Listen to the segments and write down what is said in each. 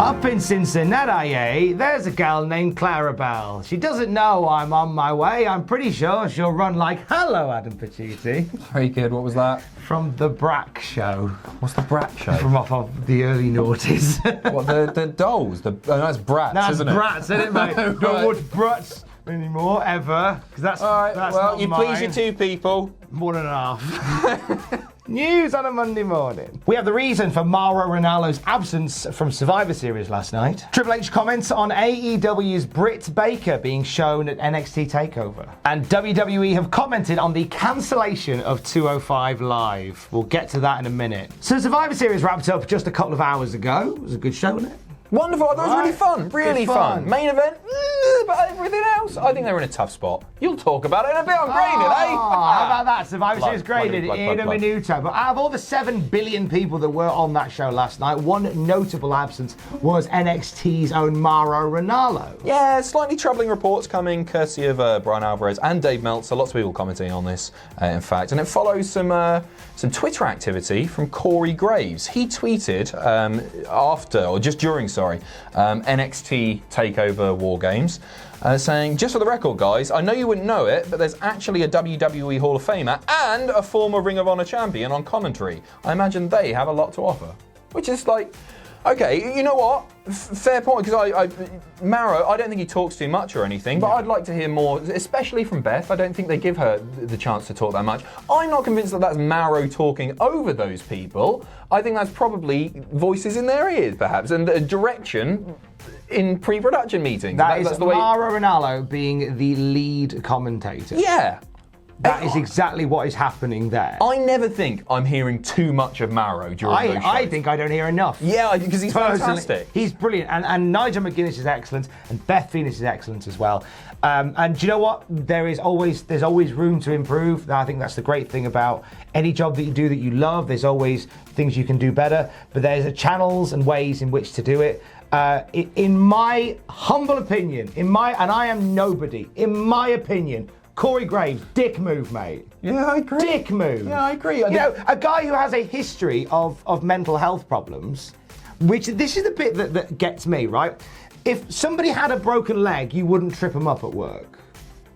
Up in Cincinnati, there's a gal named Clarabelle. She doesn't know I'm on my way. I'm pretty sure she'll run like, hello, Adam Pacitti. Very good. What was that? From the Brack Show. What's the Brat Show? From off of the early noughties. What, the dolls? That's Bratz, isn't it? That's Bratz, isn't it, mate? Right. Don't watch Bratz anymore, ever. Because All right, that's well, not you mine. please your two people. 1.5. News on a Monday morning. We have the reason for Mauro Ranallo's absence from Survivor Series last night. Triple H comments on AEW's Britt Baker being shown at NXT TakeOver. And WWE have commented on the cancellation of 205 Live. We'll get to that in a minute. So Survivor Series wrapped up just a couple of hours ago. It was a good show, wasn't it? Wonderful. That was really fun. Really fun. Main event, but everything else, I think they were in a tough spot. You'll talk about it in a bit. I'm graded, eh? How about that? Survivor Series graded plug. in a minuto. But out of all the 7 billion people that were on that show last night, one notable absence was NXT's own Mauro Ranallo. Yeah, slightly troubling reports coming courtesy of Brian Alvarez and Dave Meltzer. Lots of people commenting on this, in fact. And it follows some Twitter activity from Corey Graves. He tweeted during NXT TakeOver WarGames, saying, just for the record, guys, I know you wouldn't know it, but there's actually a WWE Hall of Famer and a former Ring of Honor champion on commentary. I imagine they have a lot to offer. Which is like, okay, you know what? Fair point, because Mauro, I don't think he talks too much or anything, but I'd like to hear more, especially from Beth. I don't think they give her the chance to talk that much. I'm not convinced that that's Mauro talking over those people. I think that's probably voices in their ears, perhaps, and a direction in pre-production meetings. That's the way Mauro Ranallo being the lead commentator. Yeah. That is exactly what is happening there. I never think I'm hearing too much of Mauro during those shows. I think I don't hear enough. Yeah, because he's fantastic. He's brilliant. And Nigel McGuinness is excellent. And Beth Phoenix is excellent as well. And do you know what? There's always room to improve. I think that's the great thing about any job that you do that you love. There's always things you can do better. But there's channels and ways in which to do it. In my humble opinion, and I am nobody, in my opinion, Corey Graves, dick move, mate. Yeah, I agree. Dick move. Yeah, I agree. You know, a guy who has a history of mental health problems, which this is the bit that gets me, right? If somebody had a broken leg, you wouldn't trip them up at work.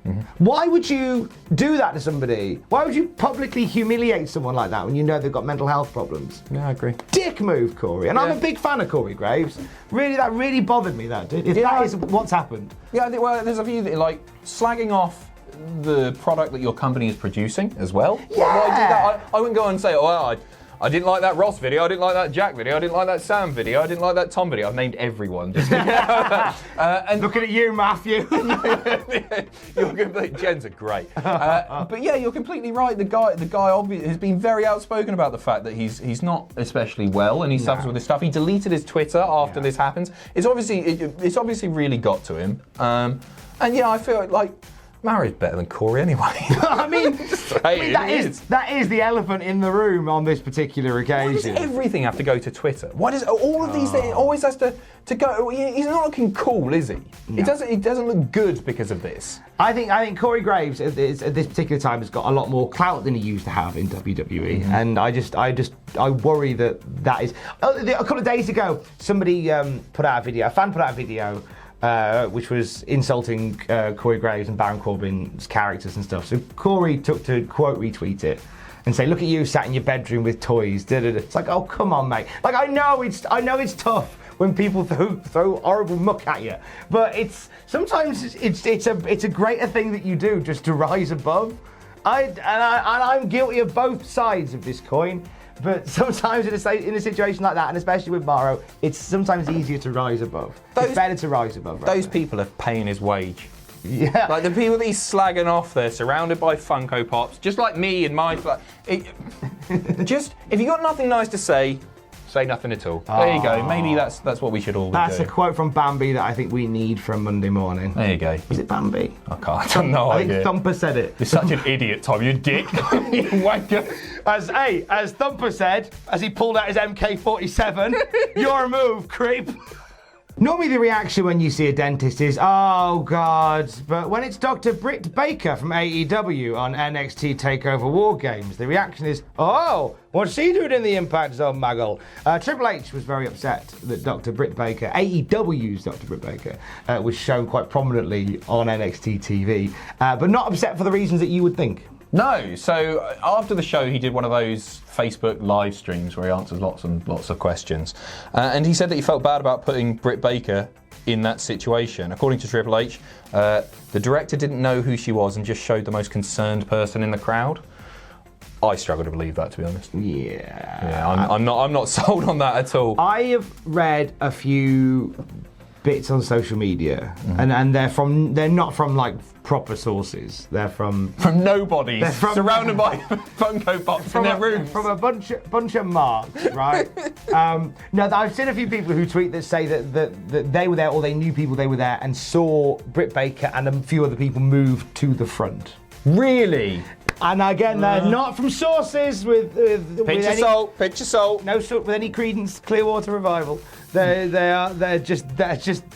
Mm-hmm. Why would you do that to somebody? Why would you publicly humiliate someone like that when you know they've got mental health problems? Yeah, I agree. Dick move, Corey. And I'm a big fan of Corey Graves. Really, that really bothered me, that did. If that is what's happened. Yeah, I think, well, there's a few that, like, slagging off the product that your company is producing as well. Yeah. Why do that? I wouldn't go and say, I didn't like that Ross video, I didn't like that Jack video, I didn't like that Sam video, I didn't like that Tom video. I've named everyone. Just and looking at you, Matthew. Jen's are great. But yeah, you're completely right. The guy obviously has been very outspoken about the fact that he's not especially well and he suffers with this stuff. He deleted his Twitter after this happens. It's obviously really got to him. And yeah, I feel like Mauro's better than Corey anyway. I mean, that is the elephant in the room on this particular occasion. Why does everything have to go to Twitter? Why does all of these things always has to go? He's not looking cool, is he? No. He doesn't look good because of this. I think Corey Graves at this particular time has got a lot more clout than he used to have in WWE, and I worry that is. A couple of days ago, somebody a fan put out a video. Which was insulting Corey Graves and Baron Corbin's characters and stuff. So Corey took to quote retweet it and say, "Look at you sat in your bedroom with toys." Da, da, da. It's like, oh come on, mate. Like I know it's tough when people throw horrible muck at you, but sometimes it's a greater thing that you do just to rise above. I'm guilty of both sides of this coin. But sometimes in a situation like that, and especially with Mauro, it's sometimes easier to rise above. It's better to rise above. Those people are paying his wage. Yeah. Like the people that he's slagging off, they're surrounded by Funko Pops, just like me in my flat. Just, if you got nothing nice to say nothing at all. There you go. Maybe that's what we should all do. That's a quote from Bambi that I think we need for a Monday morning. There you go. Was it Bambi? I have no idea. I think Thumper said it. You're such an idiot, Tom. You dick. You wanker. As Thumper said, as he pulled out his MK-47, your move, creep. Normally the reaction when you see a dentist is, oh God, but when it's Dr. Britt Baker from AEW on NXT TakeOver WarGames, the reaction is, oh, what's she doing in the Impact Zone, Maggle? Triple H was very upset that Dr. Britt Baker, AEW's Dr. Britt Baker, was shown quite prominently on NXT TV, but not upset for the reasons that you would think. No, so after the show he did one of those Facebook live streams where he answers lots and lots of questions. And he said that he felt bad about putting Britt Baker in that situation. According to Triple H, the director didn't know who she was and just showed the most concerned person in the crowd. I struggle to believe that, to be honest. Yeah. I'm not sold on that at all. I have read a few bits on social media, and they're not from like proper sources. They're from nobodies, surrounded by Funko Pops in their rooms. From a bunch of marks, right? No, I've seen a few people who tweet that say that they were there, or they knew people they were there, and saw Britt Baker and a few other people move to the front. Really? And again, they're not from sources with pinch of salt, pinch of salt. No salt with any credence. Clearwater Revival. They're just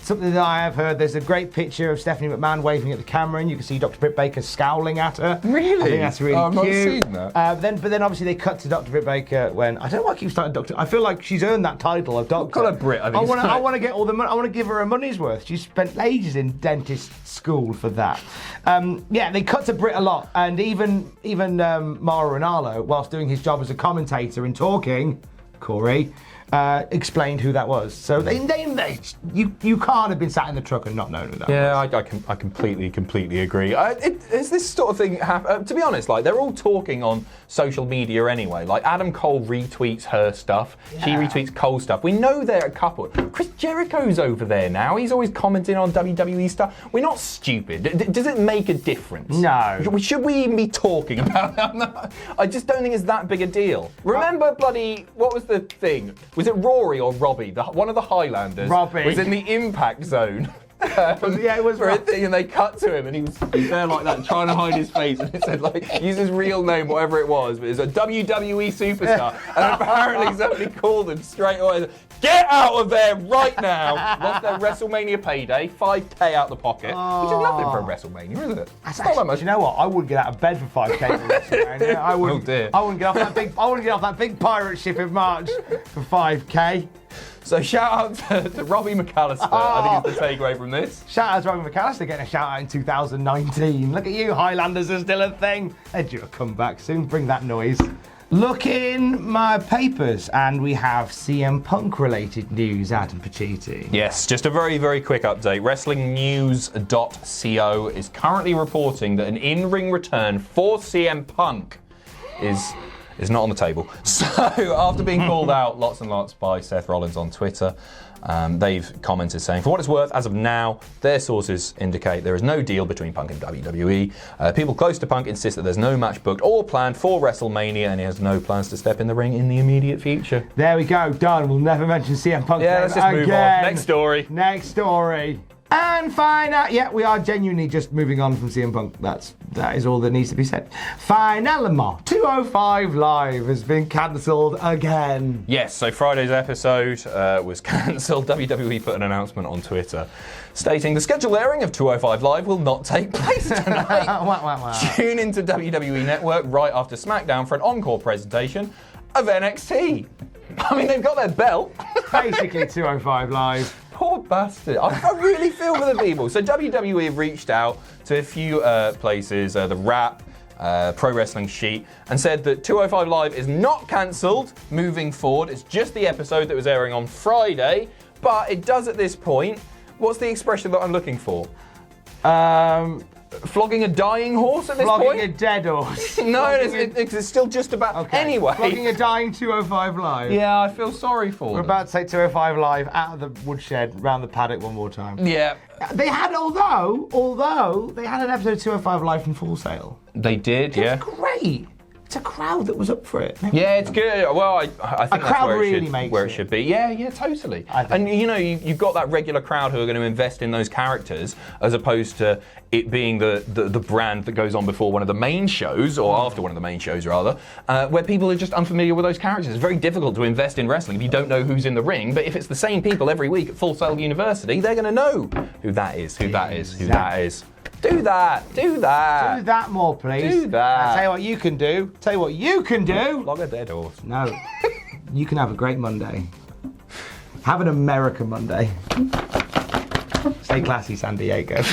something that I have heard. There's a great picture of Stephanie McMahon waving at the camera, and you can see Dr. Britt Baker scowling at her. Really? I think that's really I've not cute. seen that. But then obviously they cut to Dr. Britt Baker when I don't know why I keep starting Doctor. I feel like she's earned that title of Doctor. Call her Britt. I want to get all the money. I want to give her her money's worth. She spent ages in dentist school for that. They cut to Britt a lot, and even Mauro Ranallo, whilst doing his job as a commentator and talking, Corey, explained who that was. So you can't have been sat in the truck and not known who that was. Yeah, I completely agree. Is this sort of thing to be honest, like they're all talking on social media anyway. Like Adam Cole retweets her stuff, she retweets Cole's stuff. We know they're a couple. Chris Jericho's over there now. He's always commenting on WWE stuff. We're not stupid. Does it make a difference? No. Should we even be talking about that? I just don't think it's that big a deal. Remember what was the thing? Was it Rory or Robbie? One of the Highlanders Robbie was in the Impact Zone. It was for a thing, and they cut to him, and he was there like that, trying to hide his face, and it said like, use his real name, whatever it was, but it's a WWE superstar, and apparently somebody called him straight away. Get out of there right now! Lost their WrestleMania payday, $5K out the pocket, which is nothing for a WrestleMania, is it? That's not that much. You know what? I wouldn't get out of bed for $5K for WrestleMania. I wouldn't. Oh dear. I wouldn't get off that big pirate ship in March for $5K. So shout out to Robbie McAllister, I think is the takeaway from this. Shout out to Robbie McAllister getting a shout out in 2019. Look at you, Highlanders are still a thing. They're due a comeback soon. Bring that noise. Look in my papers, and we have CM Punk related news, Adam Pacitti. Yes, just a very, very quick update. WrestlingNews.co is currently reporting that an in-ring return for CM Punk is not on the table. So, after being called out lots and lots by Seth Rollins on Twitter, they've commented saying, for what it's worth, as of now, their sources indicate there is no deal between Punk and WWE. People close to Punk insist that there's no match booked or planned for WrestleMania, and he has no plans to step in the ring in the immediate future. There we go, done. We'll never mention CM Punk Yeah, let's just move on. Next story. Next story. And we are genuinely just moving on from CM Punk. That is all that needs to be said. Finalement, 205 Live has been cancelled again. Yes, so Friday's episode was cancelled. WWE put an announcement on Twitter stating the scheduled airing of 205 Live will not take place tonight. Wow. Tune into WWE Network right after SmackDown for an encore presentation of NXT. I mean, they've got their belt. Basically 205 Live. Poor bastard. I really feel for the people. So WWE have reached out to a few places, the Wrap, Pro Wrestling Sheet, and said that 205 Live is not cancelled moving forward. It's just the episode that was airing on Friday, but it does at this point. What's the expression that I'm looking for? Flogging a dying horse at this point? Flogging a dead horse. No, it's still just about... Okay. Anyway. Flogging a dying 205 Live. Yeah, I feel sorry for them. We're about to take 205 Live out of the woodshed, round the paddock one more time. Yeah. They had, although they had an episode of 205 Live from Full Sail. They did, yeah. It was great. it's a crowd that was up for it. Yeah, it's good. Well, I think that's crowd where, really it should, makes where it. it should be. Yeah, totally. And you know, you've got that regular crowd who are going to invest in those characters, as opposed to it being the brand that goes on before one of the main shows, or after one of the main shows rather, where people are just unfamiliar with those characters. It's very difficult to invest in wrestling if you don't know who's in the ring. But if it's the same people every week at Full Sail University, they're going to know who that is, who that is, who that is. Do that. Do that. Do that more, please. Do that. I'll tell you what you can do. Tell you what you can do. Flog a dead horse. No. You can have a great Monday. Have an American Monday. Stay classy, San Diego.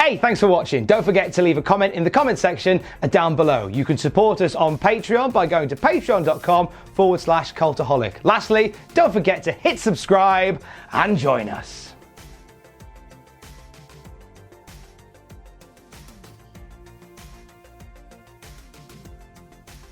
Hey, thanks for watching. Don't forget to leave a comment in the comment section down below. You can support us on Patreon by going to patreon.com/Cultaholic. Lastly, don't forget to hit subscribe and join us.